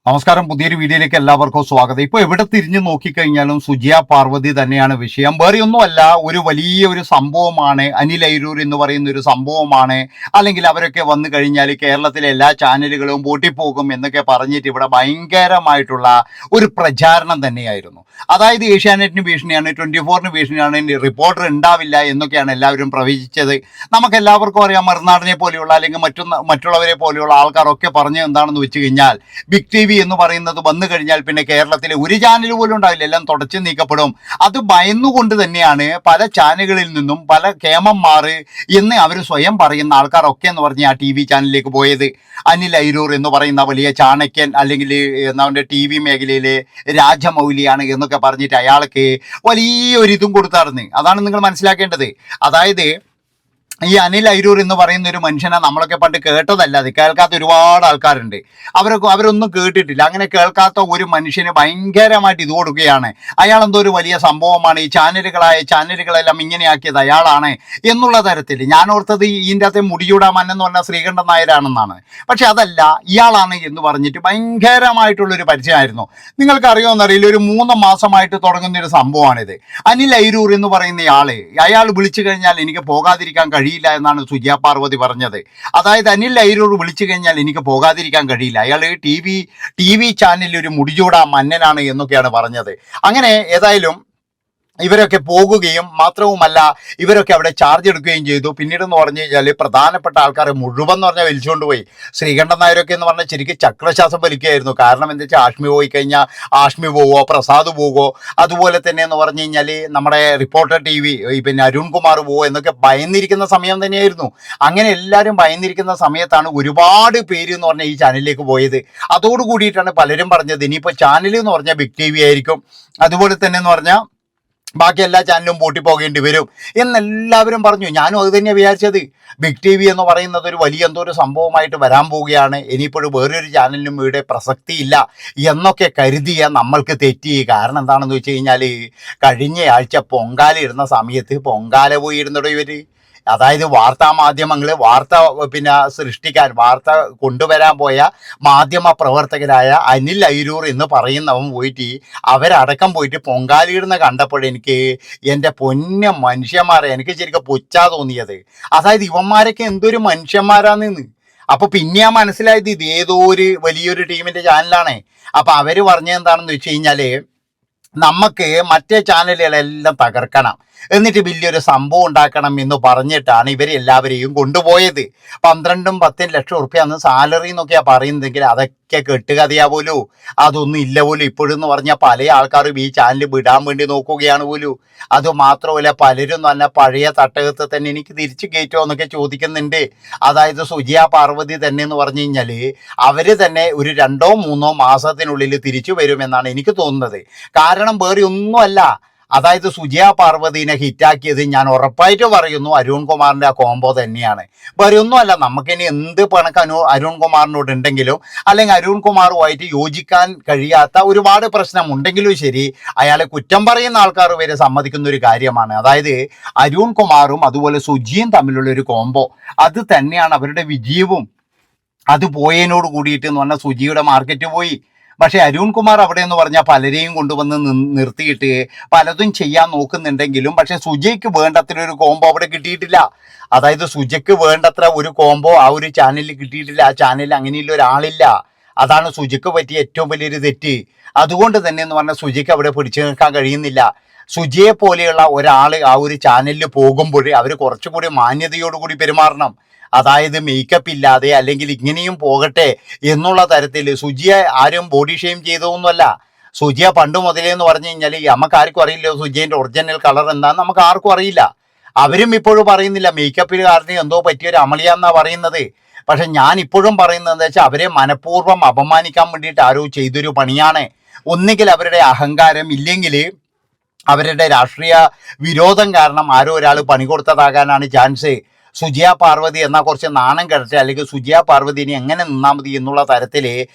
നമസ്കാരം. പുതിയൊരു വീഡിയോയിലേക്ക് എല്ലാവർക്കും സ്വാഗതം. ഇപ്പോൾ എവിടെ തിരിഞ്ഞു നോക്കിക്കഴിഞ്ഞാലും സുജിയ പാർവതി തന്നെയാണ് വിഷയം. വേറെയൊന്നുമല്ല, ഒരു വലിയൊരു സംഭവമാണ്. അനിൽ അയിരൂർ എന്ന് പറയുന്ന ഒരു സംഭവമാണ്. അല്ലെങ്കിൽ അവരൊക്കെ വന്നു കഴിഞ്ഞാൽ കേരളത്തിലെ എല്ലാ ചാനലുകളും പൂട്ടിപ്പോകും എന്നൊക്കെ പറഞ്ഞിട്ട് ഇവിടെ ഭയങ്കരമായിട്ടുള്ള ഒരു പ്രചാരണം തന്നെയായിരുന്നു. അതായത് ഏഷ്യാനെറ്റിന് ഭീഷണിയാണ്, 24-ന് ഭീഷണിയാണ്, റിപ്പോർട്ടർ ഉണ്ടാവില്ല എന്നൊക്കെയാണ് എല്ലാവരും പ്രവചിച്ചത്. നമുക്ക് എല്ലാവർക്കും അറിയാം, മറുനാടിനെ പോലെയുള്ള അല്ലെങ്കിൽ മറ്റുള്ളവരെ പോലെയുള്ള ആൾക്കാരൊക്കെ പറഞ്ഞ് എന്താണെന്ന് വെച്ച് കഴിഞ്ഞാൽ ബിഗ് ടി എന്ന് പറയുന്നത് വന്നു കഴിഞ്ഞാൽ പിന്നെ കേരളത്തിലെ ഒരു ചാനൽ പോലും ഉണ്ടാവില്ല, എല്ലാം തുടച്ചു നീക്കപ്പെടും. അത് ഭയന്നുകൊണ്ട് തന്നെയാണ് പല ചാനലുകളിൽ നിന്നും പല കേമന്മാർ എന്ന് അവർ സ്വയം പറയുന്ന ആൾക്കാരൊക്കെ എന്ന് പറഞ്ഞ് ആ TV ചാനലിലേക്ക് പോയത്. അനിൽ അയിരൂർ എന്ന് പറയുന്ന വലിയ ചാണക്യൻ അല്ലെങ്കിൽ അവൻ്റെ TV മേഖലയിലെ രാജമൗലിയാണ് എന്നൊക്കെ പറഞ്ഞിട്ട് അയാൾക്ക് വലിയൊരിതും കൊടുത്തായിരുന്നു. അതാണ് നിങ്ങൾ മനസ്സിലാക്കേണ്ടത്. അതായത് ഈ അനിൽ അയിരൂർ എന്ന് പറയുന്ന ഒരു മനുഷ്യനെ നമ്മളൊക്കെ പണ്ട് കേട്ടതല്ലാതെ കേൾക്കാത്ത ഒരുപാട് ആൾക്കാരുണ്ട്. അവരൊന്നും കേട്ടിട്ടില്ല. അങ്ങനെ കേൾക്കാത്ത ഒരു മനുഷ്യന് ഭയങ്കരമായിട്ട് ഇത് കൊടുക്കുകയാണ്. അയാൾ എന്തോ ഒരു വലിയ സംഭവമാണ്, ഈ ചാനലുകളെല്ലാം ഇങ്ങനെയാക്കിയത് അയാളാണ് എന്നുള്ള തരത്തിൽ. ഞാൻ ഓർത്തത് ഇതിൻ്റെ അകത്തെ മുടിയൂടാമൻ എന്ന് പറഞ്ഞാൽ ശ്രീകണ്ഠൻ നായരാണെന്നാണ്. പക്ഷെ അതല്ല, ഇയാളാണ് എന്ന് പറഞ്ഞിട്ട് ഭയങ്കരമായിട്ടുള്ളൊരു പരിചയമായിരുന്നു. നിങ്ങൾക്ക് അറിയുമെന്നറിയില്ല, ഒരു 3 മാസമായിട്ട് തുടങ്ങുന്ന ഒരു സംഭവമാണിത്. അനിൽ അയിരൂർ എന്ന് പറയുന്ന അയാൾ വിളിച്ചു കഴിഞ്ഞാൽ എനിക്ക് പോകാതിരിക്കാൻ കഴിയില്ല എന്നാണ് സുജിയ പാർവതി പറഞ്ഞത്. അതായത് അനിൽ അയിരൂർ വിളിച്ചു കഴിഞ്ഞാൽ എനിക്ക് പോകാതിരിക്കാൻ കഴിയില്ല, അയാൾ ടി വി ചാനലിൽ ഒരു മുടിചൂടാ മന്നനാണ് എന്നൊക്കെയാണ് പറഞ്ഞത്. അങ്ങനെ ഏതായാലും ഇവരൊക്കെ പോകുകയും മാത്രവുമല്ല ഇവരൊക്കെ അവിടെ ചാർജ് എടുക്കുകയും ചെയ്തു. പിന്നീടെന്ന് പറഞ്ഞു കഴിഞ്ഞാൽ പ്രധാനപ്പെട്ട ആൾക്കാരെ മുഴുവൻ എന്ന് പറഞ്ഞാൽ വലിച്ചുകൊണ്ട് പോയി. ശ്രീകണ്ഠൻ നായരൊക്കെ എന്ന് പറഞ്ഞാൽ ശരിക്കും ചക്രശ്വാസം വലിക്കുകയായിരുന്നു. കാരണം എന്താ വെച്ചാൽ ആഷ്മി പോയി കഴിഞ്ഞാൽ ആഷ്മി പോവോ, പ്രസാദ് പോവോ, അതുപോലെ തന്നെ എന്ന് പറഞ്ഞു കഴിഞ്ഞാൽ നമ്മുടെ റിപ്പോർട്ടർ TV പിന്നെ അരുൺകുമാർ പോവോ എന്നൊക്കെ ഭയന്നിരിക്കുന്ന സമയം തന്നെയായിരുന്നു. അങ്ങനെ എല്ലാവരും ഭയന്നിരിക്കുന്ന സമയത്താണ് ഒരുപാട് പേര് എന്ന് പറഞ്ഞാൽ ഈ ചാനലിലേക്ക് പോയത്. അതോട് കൂടിയിട്ടാണ് പലരും പറഞ്ഞത് ഇനിയിപ്പോൾ ചാനൽ എന്ന് പറഞ്ഞാൽ ബിഗ് TV ആയിരിക്കും, അതുപോലെ തന്നെ എന്ന് പറഞ്ഞാൽ ബാക്കി എല്ലാ ചാനലും പൂട്ടിപ്പോകേണ്ടി വരും എന്നെല്ലാവരും പറഞ്ഞു. ഞാനും അത് തന്നെയാണ് വിചാരിച്ചത്. ബിഗ് TV എന്ന് പറയുന്നത് ഒരു വലിയ എന്തോ ഒരു സംഭവമായിട്ട് വരാൻ പോവുകയാണ്, ഇനിയിപ്പോഴും വേറൊരു ചാനലിനും ഇവിടെ പ്രസക്തിയില്ല എന്നൊക്കെ കരുതിയ നമ്മൾക്ക് തെറ്റി. കാരണം എന്താണെന്ന് വെച്ച് കഴിഞ്ഞാൽ കഴിഞ്ഞ ആഴ്ച പൊങ്കാല ഇടുന്ന സമയത്ത് പൊങ്കാല പോയി ഇരുന്നിടോ ഇവർ. അതായത് വാർത്താ മാധ്യമങ്ങൾ വാർത്ത കൊണ്ടുവരാൻ പോയ മാധ്യമ പ്രവർത്തകരായ അനിൽ അയിരൂർ എന്ന് പറയുന്നവൻ പോയിട്ട് അവരടക്കം പോയിട്ട് പൊങ്കാലിടുന്ന കണ്ടപ്പോഴെനിക്ക് എൻ്റെ പൊന്ന മനുഷ്യന്മാരെ എനിക്ക് ശരിക്കും പുച്ഛാ തോന്നിയത്. അതായത് ഇവന്മാരൊക്കെ എന്തൊരു മനുഷ്യന്മാരാണെന്ന്. അപ്പോൾ പിന്നെ മനസ്സിലായത് ഇത് ഏതോ ഒരു വലിയൊരു ടീമിൻ്റെ ചാനലാണ്. അപ്പോൾ അവർ പറഞ്ഞതെന്താണെന്ന് വെച്ച് കഴിഞ്ഞാൽ നമുക്ക് മറ്റേ ചാനലുകളെല്ലാം തകർക്കണം, എന്നിട്ട് വലിയൊരു സംഭവം ഉണ്ടാക്കണം എന്ന് പറഞ്ഞിട്ടാണ് ഇവർ എല്ലാവരെയും കൊണ്ടുപോയത്. 12-10 ലക്ഷം ഉറുപ്പ്യ അന്ന് സാലറി എന്നൊക്കെയാണ് പറയുന്നതെങ്കിൽ അതൊക്കെ കെട്ടുകഥയാ പോലും. അതൊന്നും ഇല്ല പോലും ഇപ്പോഴെന്ന് പറഞ്ഞാൽ പല ആൾക്കാരും ഈ ചാനൽ വിടാൻ വേണ്ടി നോക്കുകയാണ് പോലും. അതുമാത്രമല്ല പലരും തന്നെ പഴയ തട്ടകത്ത് തന്നെ എനിക്ക് തിരിച്ചു കയറ്റുമോ എന്നൊക്കെ ചോദിക്കുന്നുണ്ട്. അതായത് സുജിയ പാർവതി തന്നെ എന്ന് പറഞ്ഞു കഴിഞ്ഞാൽ അവർ തന്നെ ഒരു 2-3 മാസത്തിനുള്ളിൽ തിരിച്ചു വരുമെന്നാണ് എനിക്ക് തോന്നുന്നത്. കാരണം വേറെ ഒന്നുമല്ല, അതായത് സുജിയ പാർവതിനെ ഹിറ്റാക്കിയത് ഞാൻ ഉറപ്പായിട്ട് പറയുന്നു അരുൺകുമാറിൻ്റെ ആ കോംബോ തന്നെയാണ്. വേറെ ഒന്നുമല്ല. നമുക്കിനി എന്ത് പണക്ക് അരുൺകുമാറിനോട് ഉണ്ടെങ്കിലും അല്ലെങ്കിൽ അരുൺകുമാറുമായിട്ട് യോജിക്കാൻ കഴിയാത്ത ഒരുപാട് പ്രശ്നം ഉണ്ടെങ്കിലും ശരി, അയാളെ കുറ്റം പറയുന്ന ആൾക്കാർ വരെ സമ്മതിക്കുന്ന ഒരു കാര്യമാണ്. അതായത് അരുൺകുമാറും അതുപോലെ സുജിയും തമ്മിലുള്ള ഒരു കോംബോ, അത് തന്നെയാണ് അവരുടെ വിജയവും. അത് പോയതിനോട് കൂടിയിട്ട് എന്ന് പറഞ്ഞാൽ സുജിയുടെ മാർക്കറ്റ് പോയി. പക്ഷേ അരുൺകുമാർ അവിടെ എന്ന് പറഞ്ഞാൽ പലരെയും കൊണ്ടുവന്ന് നിർത്തിയിട്ട് പലതും ചെയ്യാൻ നോക്കുന്നുണ്ടെങ്കിലും പക്ഷെ സുജയ്ക്ക് വേണ്ടത്ര ഒരു കോംബോ അവിടെ കിട്ടിയിട്ടില്ല. അതായത് സുജയ്ക്ക് വേണ്ടത്ര ഒരു കോംബോ ആ ഒരു ചാനലിൽ കിട്ടിയിട്ടില്ല. ആ ചാനലിൽ അങ്ങനെയുള്ള ഒരാളില്ല. അതാണ് സുജയ്ക്ക് പറ്റിയ ഏറ്റവും വലിയൊരു തെറ്റ്. അതുകൊണ്ട് തന്നെ എന്ന് പറഞ്ഞാൽ സുജയ്ക്ക് അവിടെ പിടിച്ചു നിൽക്കാൻ കഴിയുന്നില്ല. സുജയെ പോലെയുള്ള ഒരാൾ ആ ഒരു ചാനലിൽ പോകുമ്പോൾ അവർ കുറച്ചുകൂടി മാന്യതയോടുകൂടി പെരുമാറണം. അതായത് മേക്കപ്പ് ഇല്ലാതെ അല്ലെങ്കിൽ ഇങ്ങനെയും പോകട്ടെ എന്നുള്ള തരത്തിൽ. സുജിയെ ആരും ബോഡി ഷെയിം ചെയ്തതൊന്നുമല്ല. സുജിയ പണ്ട് മുതലേ എന്ന് പറഞ്ഞു കഴിഞ്ഞാൽ നമുക്ക് ആർക്കും അറിയില്ല സുജിയൻ്റെ ഒറിജിനൽ കളർ എന്താണെന്ന് നമുക്ക് ആർക്കും അറിയില്ല. അവരും ഇപ്പോഴും പറയുന്നില്ല മേക്കപ്പിൽ കാരണം എന്തോ പറ്റിയൊരു അമളിയാന്നാണ് പറയുന്നത്. പക്ഷെ ഞാൻ ഇപ്പോഴും പറയുന്നത് എന്താ വെച്ചാൽ അവരെ മനഃപൂർവ്വം അപമാനിക്കാൻ വേണ്ടിയിട്ട് ആരോ ചെയ്തൊരു പണിയാണ്. ഒന്നുകിൽ അവരുടെ അഹങ്കാരം, ഇല്ലെങ്കിൽ അവരുടെ രാഷ്ട്രീയ വിരോധം കാരണം ആരോ ഒരാൾ പണി കൊടുത്തതാകാനാണ് ചാൻസ്. സുജിയ പാർവതി എന്നാൽ കുറച്ച് നാണം കെടട്ടെ, അല്ലെങ്കിൽ സുജിയ പാർവതി ഇനി എങ്ങനെ നിന്നാൽ മതി എന്നുള്ള തരത്തിൽ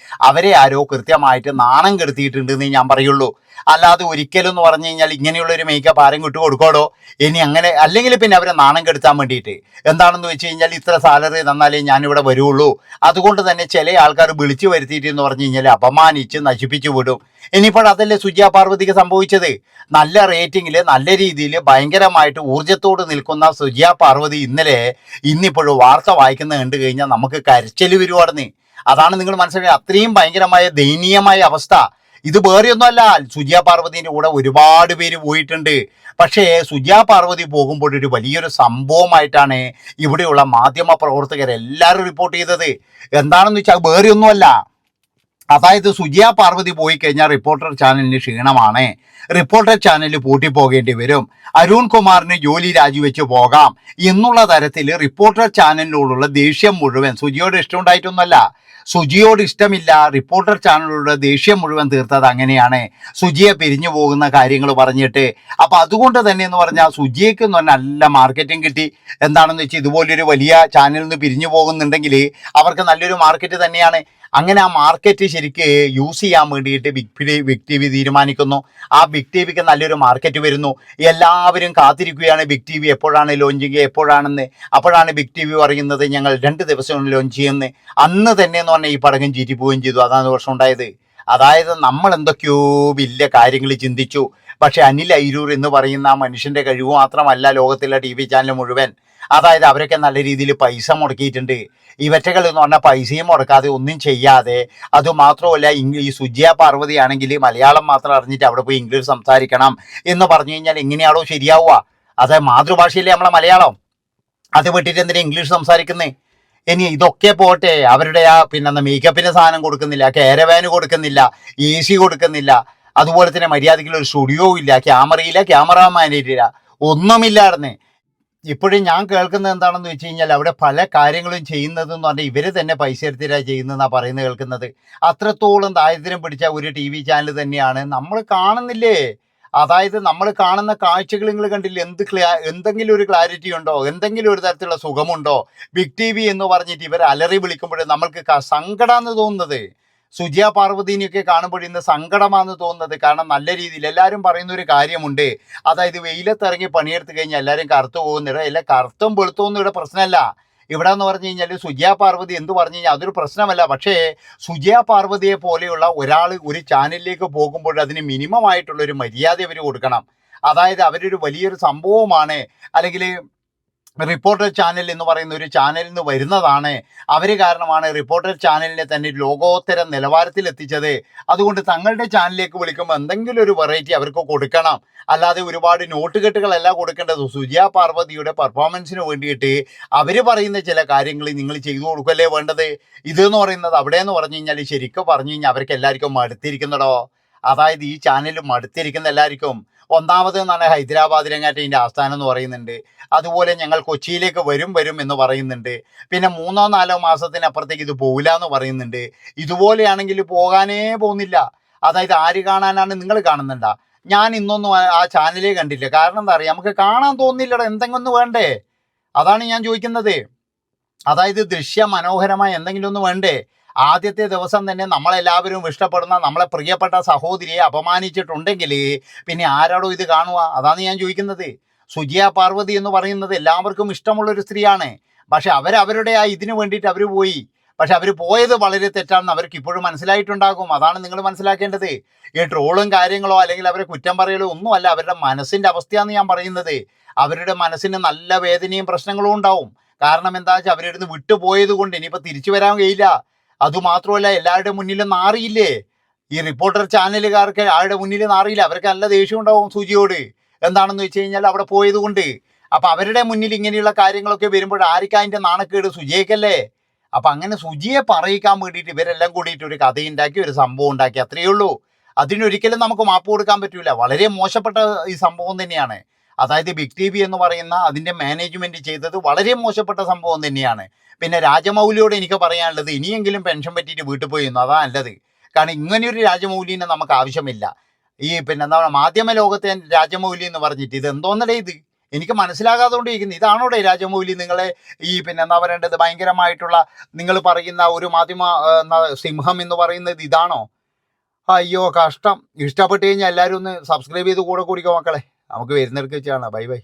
അവരെ ആരോ കൃത്യമായിട്ട് നാണം കെടുത്തിയിട്ടുണ്ടെന്ന് ഞാൻ പറയുള്ളൂ. അല്ലാതെ ഒരിക്കലും എന്ന് പറഞ്ഞു കഴിഞ്ഞാൽ ഇങ്ങനെയുള്ളൊരു മേക്കപ്പ് ആരും വിട്ടു കൊടുക്കോടോ. ഇനി അങ്ങനെ അല്ലെങ്കിൽ പിന്നെ അവരെ നാണം കെടുത്താൻ വേണ്ടിയിട്ട് എന്താണെന്ന് വെച്ച് കഴിഞ്ഞാൽ ഇത്ര സാലറി തന്നാലേ ഞാനിവിടെ വരുള്ളൂ, അതുകൊണ്ട് തന്നെ ചില ആൾക്കാർ വിളിച്ചു വരുത്തിയിട്ട് എന്ന് പറഞ്ഞു കഴിഞ്ഞാൽ അപമാനിച്ച് നശിപ്പിച്ചു വിടും. ഇനിയിപ്പോൾ അതല്ലേ സുജിയ പാർവതിക്ക് സംഭവിച്ചത്. നല്ല റേറ്റിംഗിൽ നല്ല രീതിയിൽ ഭയങ്കരമായിട്ട് ഊർജ്ജത്തോട് നിൽക്കുന്ന സുജിയ പാർവതി ഇന്നിപ്പോഴും വാർത്ത വായിക്കുന്നത് കണ്ടു കഴിഞ്ഞാൽ നമുക്ക് കരച്ചിൽ വരുവാണെന്ന്. അതാണ് നിങ്ങൾ മനസ്സിലാക്കുക. അത്രയും ഭയങ്കരമായ ദയനീയമായ അവസ്ഥ. ഇത് വേറെയൊന്നുമല്ല, സുജിയ പാർവതിൻ്റെ കൂടെ ഒരുപാട് പേര് പോയിട്ടുണ്ട്. പക്ഷേ സുജിയ പാർവതി പോകുമ്പോൾ ഒരു വലിയൊരു സംഭവമായിട്ടാണ് ഇവിടെയുള്ള മാധ്യമ പ്രവർത്തകരെല്ലാവരും റിപ്പോർട്ട് ചെയ്തത്. എന്താണെന്ന് വെച്ചാൽ വേറെയൊന്നുമല്ല, അതായത് സുജിയ പാർവതി പോയി കഴിഞ്ഞാൽ റിപ്പോർട്ടർ ചാനലിന് ക്ഷീണമാണ്, റിപ്പോർട്ടർ ചാനൽ പൂട്ടിപ്പോകേണ്ടി വരും, അരുൺ കുമാറിന് ജോലി രാജിവെച്ച് പോകാം എന്നുള്ള തരത്തിൽ റിപ്പോർട്ടർ ചാനലിനോടുള്ള ദേഷ്യം മുഴുവൻ, സുജിയോട് ഇഷ്ടമുണ്ടായിട്ടൊന്നുമല്ല, സുജിയോട് ഇഷ്ടമില്ല, റിപ്പോർട്ടർ ചാനലിലുള്ള ദേഷ്യം മുഴുവൻ തീർത്തത് അങ്ങനെയാണ്, സുജിയെ പിരിഞ്ഞു പോകുന്ന കാര്യങ്ങൾ പറഞ്ഞിട്ട്. അപ്പം അതുകൊണ്ട് തന്നെ എന്ന് പറഞ്ഞാൽ സുജിയയ്ക്ക് എന്ന് പറഞ്ഞാൽ നല്ല മാർക്കറ്റിംഗ് കിട്ടി. എന്താണെന്ന് വെച്ചാൽ ഇതുപോലൊരു വലിയ ചാനലിൽ നിന്ന് പിരിഞ്ഞു പോകുന്നുണ്ടെങ്കിൽ അവർക്ക് നല്ലൊരു മാർക്കറ്റ് തന്നെയാണ്. അങ്ങനെ ആ മാർക്കറ്റ് ശരിക്ക് യൂസ് ചെയ്യാൻ വേണ്ടിയിട്ട് ബിഗ് ടി വി തീരുമാനിക്കുന്നു. ആ ബിഗ് ടി വിക്ക് നല്ലൊരു മാർക്കറ്റ് വരുന്നു. എല്ലാവരും കാത്തിരിക്കുകയാണ് ബിഗ് ടി വി എപ്പോഴാണ് ലോഞ്ചിങ്, എപ്പോഴാണെന്ന്. അപ്പോഴാണ് ബിഗ് ടി വി പറയുന്നത് ഞങ്ങൾ 2 ദിവസം ലോഞ്ച് ചെയ്യുന്നത്. അന്ന് തന്നെ എന്ന് പറഞ്ഞാൽ ഈ പടക്കം ചീറ്റി പോവുകയും ചെയ്തു. അതാണ് ദോഷം ഉണ്ടായത്. അതായത് നമ്മൾ എന്തൊക്കെയോ വലിയ കാര്യങ്ങൾ ചിന്തിച്ചു. പക്ഷെ അനിൽ അയിരൂർ എന്ന് പറയുന്ന ആ മനുഷ്യൻ്റെ കഴിവ് മാത്രമല്ല ലോകത്തിലെ ടി വി ചാനൽ മുഴുവൻ. അതായത് അവരൊക്കെ നല്ല രീതിയിൽ പൈസ മുടക്കിയിട്ടുണ്ട്. ഇവറ്റകൾ എന്ന് പറഞ്ഞാൽ പൈസയും മുടക്കാതെ ഒന്നും ചെയ്യാതെ, അതുമാത്രമല്ല ഈ സുജിയ പാർവതി ആണെങ്കിൽ മലയാളം മാത്രം അറിഞ്ഞിട്ട് അവിടെ പോയി ഇംഗ്ലീഷ് സംസാരിക്കണം എന്ന് പറഞ്ഞു കഴിഞ്ഞാൽ എങ്ങനെയാണോ ശരിയാവുക? അത് മാതൃഭാഷയിലെ നമ്മളെ മലയാളം, അത് വിട്ടിട്ട് എന്തിനാ ഇംഗ്ലീഷ് സംസാരിക്കുന്നത്? ഇനി ഇതൊക്കെ പോട്ടെ, അവരുടെ ആ പിന്നെ മേക്കപ്പിന് സാധനം കൊടുക്കുന്നില്ല, കാരവാന് കൊടുക്കുന്നില്ല, AC കൊടുക്കുന്നില്ല, അതുപോലെ തന്നെ മര്യാദയ്ക്കുള്ള ഒരു സ്റ്റുഡിയോ ഇല്ല, ക്യാമറയില്ല, ക്യാമറാമാനില്ല, ഒന്നുമില്ലായിരുന്നു. ഇപ്പോഴും ഞാൻ കേൾക്കുന്നത് എന്താണെന്ന് വെച്ച് കഴിഞ്ഞാൽ അവിടെ പല കാര്യങ്ങളും ചെയ്യുന്നതെന്ന് പറഞ്ഞാൽ ഇവർ തന്നെ പൈസ എടുത്തിട്ടാണ് ചെയ്യുന്നതെന്നാണ് പറയുന്നത് കേൾക്കുന്നത്. അത്രത്തോളം ദാരിദ്ര്യം പിടിച്ച ഒരു ടി വി ചാനൽ തന്നെയാണ് നമ്മൾ കാണുന്നില്ലേ. അതായത് നമ്മൾ കാണുന്ന കാഴ്ചകൾ നിങ്ങൾ കണ്ടില്ലേ? എന്തെങ്കിലും ഒരു ക്ലാരിറ്റി ഉണ്ടോ? എന്തെങ്കിലും ഒരു തരത്തിലുള്ള സുഖമുണ്ടോ? ബിഗ് ടി വി എന്ന് പറഞ്ഞിട്ട് ഇവർ അലറി വിളിക്കുമ്പോൾ നമ്മൾക്ക് സങ്കടമാണെന്ന് തോന്നുന്നത്. സുജിയ പാർവതിനെയൊക്കെ കാണുമ്പോൾ ഇന്ന് സങ്കടമാണെന്ന് തോന്നുന്നത്. കാരണം നല്ല രീതിയിൽ എല്ലാവരും പറയുന്ന ഒരു കാര്യമുണ്ട്, അതായത് വെയിലത്തിറങ്ങി പണിയെടുത്ത് കഴിഞ്ഞാൽ എല്ലാവരും കറുത്തു പോകുന്നിട. അല്ല, കറുത്തും വെളുത്തൊന്നും ഇവിടെ പ്രശ്നമല്ല. ഇവിടെ എന്ന് പറഞ്ഞു കഴിഞ്ഞാൽ സുജിയ പാർവതി എന്ത് പറഞ്ഞു കഴിഞ്ഞാൽ അതൊരു പ്രശ്നമല്ല. പക്ഷേ സുജിയ പാർവതിയെ പോലെയുള്ള ഒരാൾ ഒരു ചാനലിലേക്ക് പോകുമ്പോൾ അതിന് മിനിമം ആയിട്ടുള്ളൊരു മര്യാദ അവർ കൊടുക്കണം. അതായത് അവരൊരു വലിയൊരു സംഭവമാണ്, അല്ലെങ്കിൽ റിപ്പോർട്ടർ ചാനൽ എന്ന് പറയുന്ന ഒരു ചാനലിൽ നിന്ന് വരുന്നതാണ്. അവർ കാരണമാണ് റിപ്പോർട്ടർ ചാനലിനെ തന്നെ ലോകോത്തര നിലവാരത്തിൽ എത്തിച്ചത്. അതുകൊണ്ട് തങ്ങളുടെ ചാനലിലേക്ക് വിളിക്കുമ്പോൾ എന്തെങ്കിലും ഒരു വെറൈറ്റി അവർക്ക് കൊടുക്കണം. അല്ലാതെ ഒരുപാട് നോട്ടുകെട്ടുകളല്ല കൊടുക്കേണ്ടത്. സുജിയ പാർവതിയുടെ പെർഫോമൻസിന് വേണ്ടിയിട്ട് അവർ പറയുന്ന ചില കാര്യങ്ങൾ നിങ്ങൾ ചെയ്തു കൊടുക്കല്ലേ വേണ്ടത്. ഇതെന്ന് പറയുന്നത് അവിടെ എന്ന് പറഞ്ഞു കഴിഞ്ഞാൽ ശരിക്കും പറഞ്ഞു കഴിഞ്ഞാൽ അവർക്ക് എല്ലാവർക്കും മടുത്തിരിക്കുന്നടോ. അതായത് ഈ ചാനൽ മടുത്തിരിക്കുന്ന എല്ലാവർക്കും. ഒന്നാമത് എന്നാണ് ഹൈദരാബാദിലെങ്ങാട്ട് ഇതിൻ്റെ ആസ്ഥാനം എന്ന് പറയുന്നുണ്ട്. അതുപോലെ ഞങ്ങൾ കൊച്ചിയിലേക്ക് വരും എന്ന് പറയുന്നുണ്ട്. പിന്നെ 3-4 മാസത്തിനപ്പുറത്തേക്ക് ഇത് പോകില്ല എന്ന് പറയുന്നുണ്ട്. ഇതുപോലെയാണെങ്കിൽ പോകാനേ പോകുന്നില്ല. അതായത് ആര് കാണാനാണ്? നിങ്ങൾ കാണുന്നുണ്ടോ? ഞാൻ ഇന്നൊന്നും ആ ചാനലേ കണ്ടില്ല. കാരണം എന്താ പറയുക, നമുക്ക് കാണാൻ തോന്നില്ലടോ. എന്തെങ്കിലും ഒന്ന് വേണ്ടേ? അതാണ് ഞാൻ ചോദിക്കുന്നത്. അതായത് ദൃശ്യ മനോഹരമായ എന്തെങ്കിലും ഒന്ന് വേണ്ടേ? ആദ്യത്തെ ദിവസം തന്നെ നമ്മളെല്ലാവരും ഇഷ്ടപ്പെടുന്ന നമ്മളെ പ്രിയപ്പെട്ട സഹോദരിയെ അപമാനിച്ചിട്ടുണ്ടെങ്കിൽ പിന്നെ ആരാടോ ഇത് കാണുക? അതാണ് ഞാൻ ചോദിക്കുന്നത്. സുജിയ പാർവതി എന്ന് പറയുന്നത് എല്ലാവർക്കും ഇഷ്ടമുള്ളൊരു സ്ത്രീയാണ്. പക്ഷെ അവരവരുടെ ആ ഇതിന് വേണ്ടിയിട്ട് അവർ പോയി. പക്ഷെ അവർ പോയത് വളരെ തെറ്റാണെന്ന് അവർക്ക് ഇപ്പോഴും മനസ്സിലായിട്ടുണ്ടാകും. അതാണ് നിങ്ങൾ മനസ്സിലാക്കേണ്ടത്. ഈ ട്രോളും കാര്യങ്ങളോ അല്ലെങ്കിൽ അവരെ കുറ്റം പറയലോ ഒന്നുമല്ല, അവരുടെ മനസ്സിൻ്റെ അവസ്ഥയാണ് ഞാൻ പറയുന്നത്. അവരുടെ മനസ്സിന് നല്ല വേദനയും പ്രശ്നങ്ങളും ഉണ്ടാവും. കാരണം എന്താ വെച്ചാൽ അവരിടുന്ന് വിട്ടുപോയത് കൊണ്ട് ഇനിയിപ്പോൾ തിരിച്ചു വരാൻ കഴിയില്ല. അതുമാത്രമല്ല, എല്ലാവരുടെ മുന്നിലും നാറിയില്ലേ? ഈ റിപ്പോർട്ടർ ചാനലുകാർക്ക് ആരുടെ മുന്നിൽ നാറിയില്ല. അവർക്ക് നല്ല ദേഷ്യം ഉണ്ടാവും സുജിയോട്. എന്താണെന്ന് വെച്ച് കഴിഞ്ഞാൽ അവിടെ പോയത് കൊണ്ട്. അപ്പം അവരുടെ മുന്നിൽ ഇങ്ങനെയുള്ള കാര്യങ്ങളൊക്കെ വരുമ്പോൾ ആർക്കാ അതിൻ്റെ നാണക്കേട്? സുജിയേക്കല്ലേ. അപ്പം അങ്ങനെ സുജിയെ പറയിക്കാൻ വേണ്ടിയിട്ട് ഇവരെല്ലാം കൂടിയിട്ട് ഒരു കഥയുണ്ടാക്കി, ഒരു സംഭവം ഉണ്ടാക്കി, അത്രയേ ഉള്ളൂ. അതിനൊരിക്കലും നമുക്ക് മാപ്പ് കൊടുക്കാൻ പറ്റില്ല. വളരെ മോശപ്പെട്ട ഈ സംഭവം തന്നെയാണ്. അതായത് ബിഗ് ടി വി എന്ന് പറയുന്ന അതിൻ്റെ മാനേജ്മെൻറ്റ് ചെയ്തത് വളരെ മോശപ്പെട്ട സംഭവം തന്നെയാണ്. പിന്നെ രാജമൗലിയോട് എനിക്ക് പറയാനുള്ളത്, ഇനിയെങ്കിലും പെൻഷൻ പറ്റിയിട്ട് വീട്ടിൽ പോയി നിന്നു, അതാ നല്ലത്. കാരണം ഇങ്ങനെയൊരു രാജമൗലിനെ നമുക്ക് ആവശ്യമില്ല. ഈ പിന്നെ എന്താ പറയുക, മാധ്യമ ലോകത്തെ രാജമൗലി എന്ന് പറഞ്ഞിട്ട് ഇത് എന്തോന്നടേ ഇത്? എനിക്ക് മനസ്സിലാകാതുകൊണ്ടിരിക്കുന്നു. ഇതാണോടെ രാജമൗലി നിങ്ങളെ ഈ പിന്നെ എന്താ പറയേണ്ടത് ഭയങ്കരമായിട്ടുള്ള നിങ്ങൾ പറയുന്ന ഒരു മാധ്യമ സിംഹം എന്ന് പറയുന്നത് ഇതാണോ? അയ്യോ കഷ്ടം. ഇഷ്ടപ്പെട്ട് കഴിഞ്ഞാൽ എല്ലാവരും ഒന്ന് സബ്സ്ക്രൈബ് ചെയ്ത് കൂടെ കൂടിക്കോ മക്കളെ. നമുക്ക് വരുന്നിടക്ക് വെച്ചാണ്. Bye bye.